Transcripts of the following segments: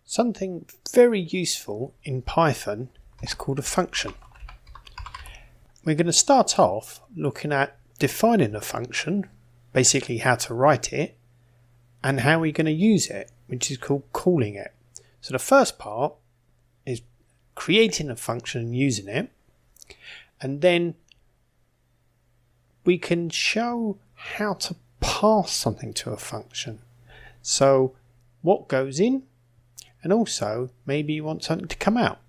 Something very useful in Python is called a function. We're going to start off looking at defining a function, basically how to write it, and how we're going to use it, which is called calling it. So the first part is creating a function and using it, and then we can show how to pass something to a function. So what goes in, and also maybe you want something to come out,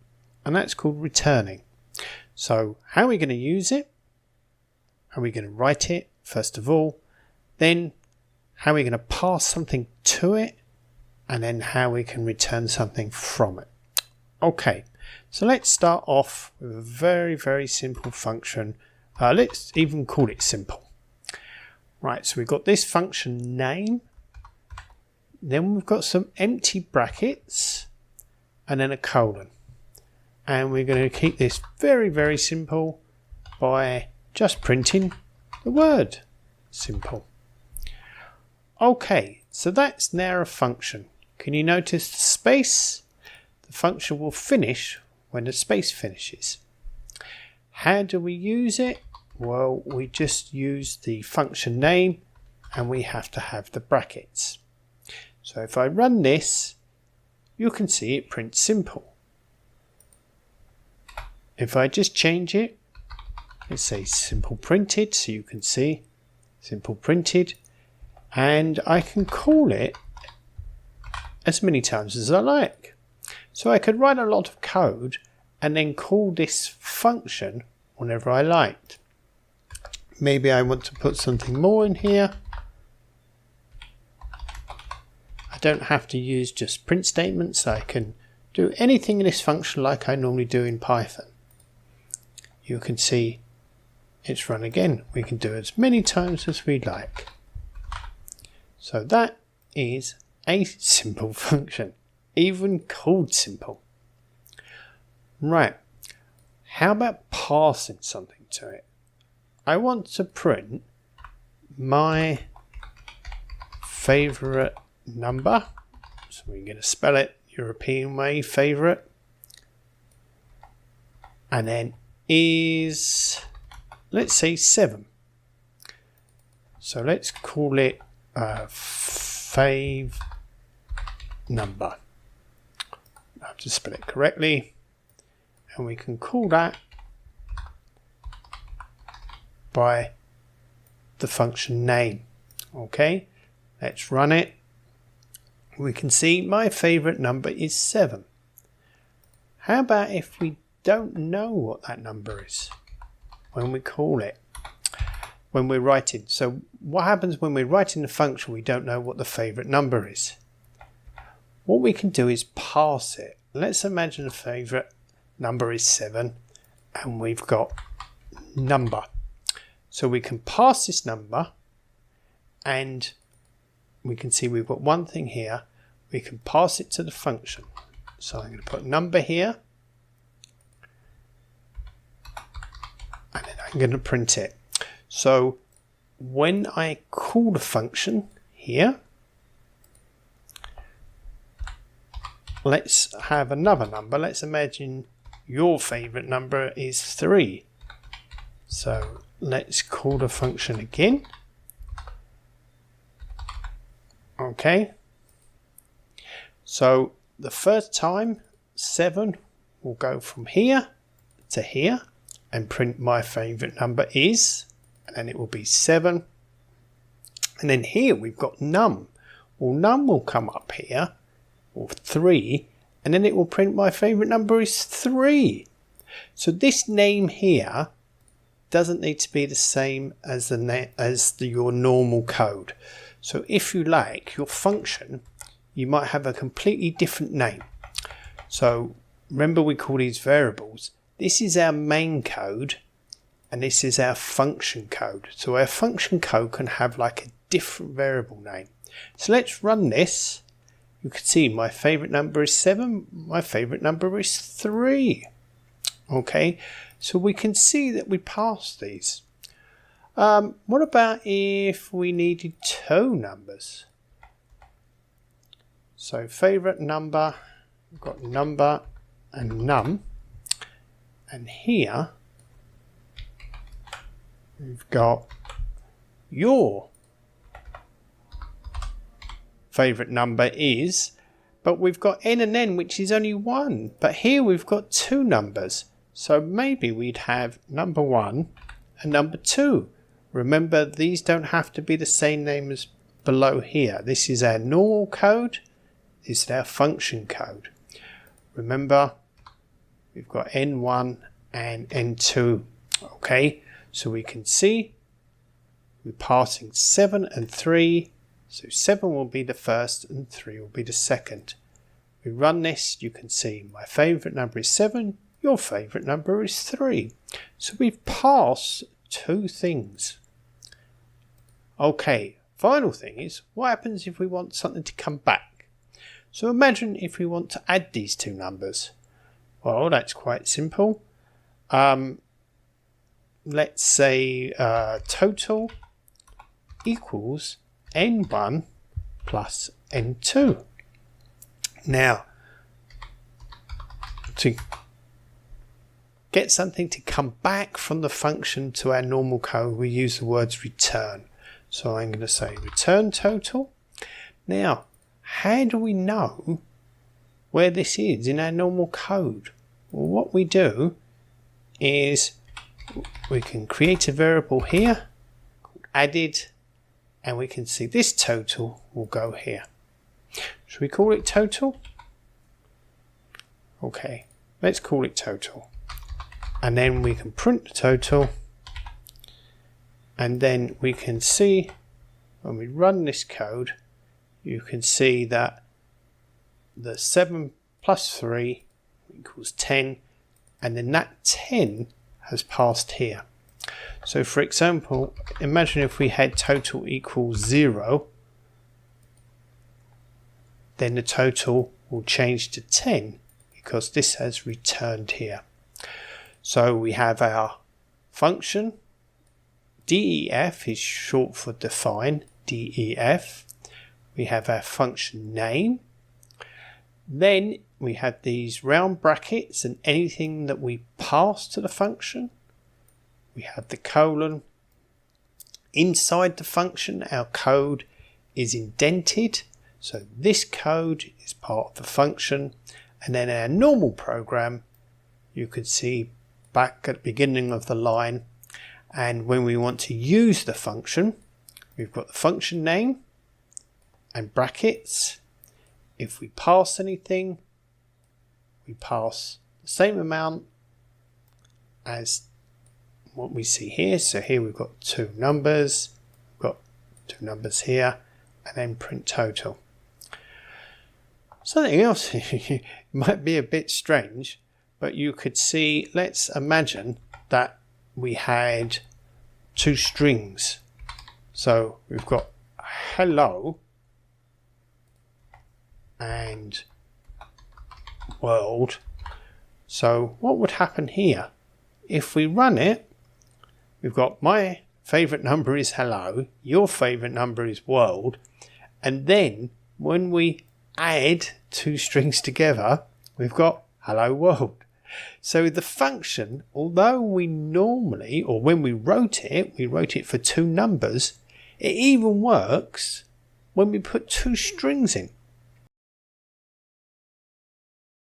and that's called returning. So how are we going to use it? How are we going to write it first of all? Then how are we going to pass something to it? And then how we can return something from it. Okay, so let's start off with a very, very simple function. Let's even call it simple. Right, so we've got this function name. Then we've got some empty brackets and then a colon. And we're going to keep this very, very simple by just printing the word simple. Okay, so that's now a function. Can you notice the space? The function will finish when the space finishes. How do we use it? Well, we just use the function name and we have to have the brackets. So if I run this, you can see it prints simple. If I just change it, let's say simple printed, so you can see simple printed, and I can call it as many times as I like. So I could write a lot of code and then call this function whenever I liked. Maybe I want to put something more in here. I don't have to use just print statements. I can do anything in this function like I normally do in Python. You can see it's run again. We can do as many times as we like. So that is a simple function, even called simple. Right, how about passing something to it? I want to print my favorite number. So we're going to spell it European way, favorite. And then is, let's say 7. So let's call it fav number. I have to spell it correctly. And we can call that by the function name. Okay, let's run it. We can see my favorite number is 7. How about if we don't know what that number is when we call it, when we're writing? So what happens when we're writing the function we don't know what the favorite number is? What we can do is pass it. Let's imagine the favorite number is 7 and we've got number. So we can pass this number and we can see we've got one thing here. We can pass it to the function. So I'm going to put number here. And then I'm going to print it. So when I call the function here, let's have another number. Let's imagine your favorite number is 3. So let's call the function again. Okay. So the first time 7 will go from here to here and print my favorite number is, and then it will be 7. And then here we've got num. Well, num will come up here, or 3, and then it will print my favorite number is 3. So this name here doesn't need to be the same as your normal code. So if you like, your function, you might have a completely different name. So remember we call these variables. This is our main code and this is our function code. So our function code can have like a different variable name. So let's run this. You can see my favorite number is 7. My favorite number is 3. Okay, so we can see that we passed these. What about if we needed 2 numbers? So favorite number we've got number and num, and here we've got your favourite number is, but we've got n and n, which is only one, but here we've got two numbers, so maybe we'd have number 1 and number 2. Remember, these don't have to be the same name as below here. This is our normal code, this is our function code. Remember, we've got n1 and n2. Okay, so we can see we're passing 7 and 3, so 7 will be the first and 3 will be the second. We run this, you can see my favourite number is 7, your favourite number is 3. So we've passed two things. Okay, final thing is, what happens if we want something to come back? So imagine if we want to add these two numbers. Well, that's quite simple. Let's say total equals n1 plus n2. Now, to get something to come back from the function to our normal code, we use the words return. So I'm going to say return total. Now, how do we know where this is in our normal code? Well, what we do is we can create a variable here called added, and we can see this total will go here. Should we call it total? Okay, let's call it total. And then we can print the total, and then we can see when we run this code, you can see that the 7 plus 3 equals 10, and then that 10 has passed here. So for example, imagine if we had total equals 0, then the total will change to 10 because this has returned here. So we have our function, def is short for define, def. We have our function name. Then we have these round brackets and anything that we pass to the function. We have the colon. Inside the function, our code is indented. So this code is part of the function. And then our normal program, you could see back at the beginning of the line. And when we want to use the function, we've got the function name and brackets. If we pass anything, we pass the same amount as what we see here. So here we've got two numbers, we've got two numbers here, and then print total. Something else might be a bit strange, but you could see, let's imagine that we had two strings. So we've got hello and world. So what would happen here? If we run it, we've got my favourite number is hello, your favourite number is world, and then when we add two strings together, we've got hello world. So the function, although we normally, or when we wrote it for two numbers, it even works when we put two strings in.